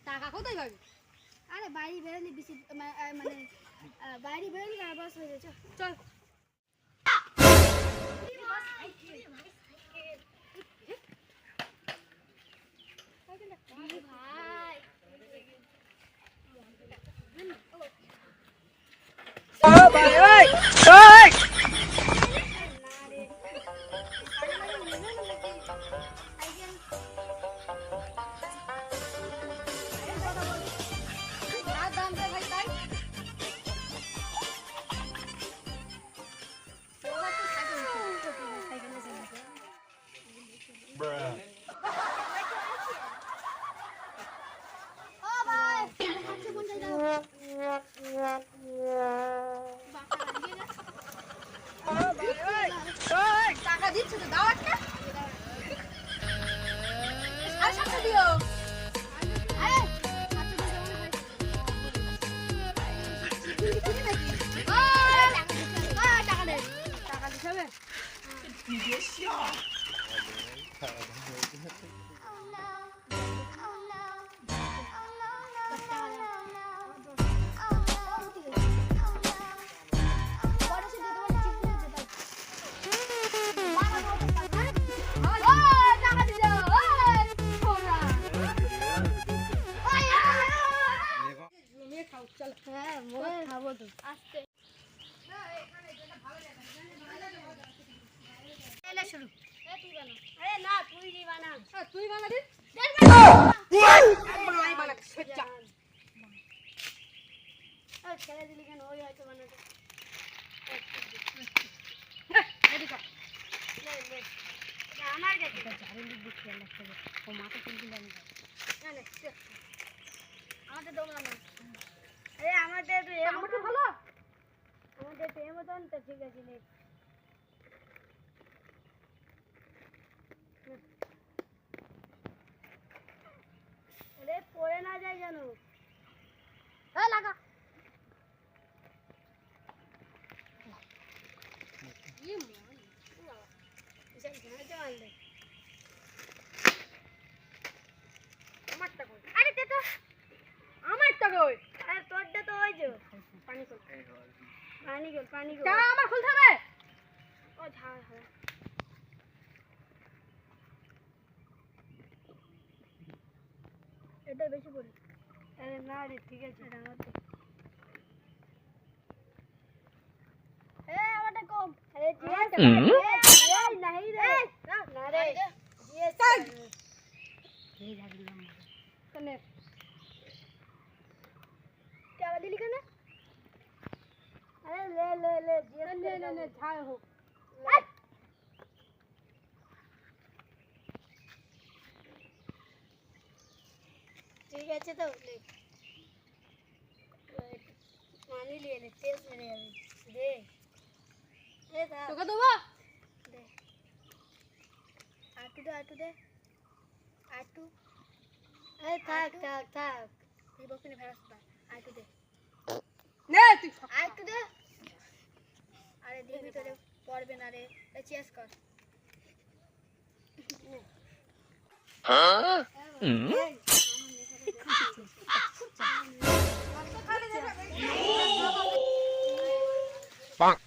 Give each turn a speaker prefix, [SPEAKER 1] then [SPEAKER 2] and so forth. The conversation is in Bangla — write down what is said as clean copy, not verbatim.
[SPEAKER 1] টাকা কোথায় পাবি?
[SPEAKER 2] আরে বাইরে বেরোলি বেশি মানে বাইরে বেরোলি আর বাস হয়ে যাচ্ছে।
[SPEAKER 1] চল টাকা দিচ্ছি তো, দাও একটা। সাড়ে সাতটা দিও। টাকা দে, টাকা দিতে হবে।
[SPEAKER 2] হ্যাঁ মই খাবো তো আস্তে এলে শুরু তুই বানা আরে না তুই দি বানা
[SPEAKER 1] তুই বানা দিস। মাই বানা সেটা
[SPEAKER 2] আর ছেড়ে দিলি কেন ওই হয়তো বানাতে
[SPEAKER 1] এদিকে কর।
[SPEAKER 2] লে লে এটা আমার কাছে
[SPEAKER 1] চারিদিক দিয়ে খেয়াল রাখতে হবে, ও মাথা কিন্তু জানি না।
[SPEAKER 2] না না আমাদের দোকান না আরে আমাদের তো
[SPEAKER 1] আমাকে ভালো
[SPEAKER 2] আমাদের তো মতন তো ঠিক আছে নে আরে পড়ে না যায় জানো এই লাগা ये मान इसे घाटे मार ले
[SPEAKER 1] আমারটা কই?
[SPEAKER 2] अरे ते तो
[SPEAKER 1] আমারটা কই?
[SPEAKER 2] अरे तोड़े तो होई जो
[SPEAKER 1] পানি কই?
[SPEAKER 2] पानी को
[SPEAKER 1] টাকা আমার খুলতে হবে।
[SPEAKER 2] ओ झाड़ है এটা বেশি পড়ে আরে না রে ঠিক আছে এটা আমার তো আমারটা কম আরে জিএস এই नहीं রে না রে জিএস
[SPEAKER 1] এই জাগলাম
[SPEAKER 2] कने क्या वाली लिखा ना अरे ले ले ले जीएस
[SPEAKER 1] ले झाड़ हो।
[SPEAKER 2] ठीक है तो ले पानी ले ले तेज मेरे अभी दे दे था
[SPEAKER 1] তোকে দেবো?
[SPEAKER 2] दे आटू दे आटू अरे थाक थाक थाक ये बकने फेरस आटू दे
[SPEAKER 1] নে তুই
[SPEAKER 2] आटू दे अरे दिबी तो पड़बे ना रे चेस कर
[SPEAKER 3] हाँ Bonk.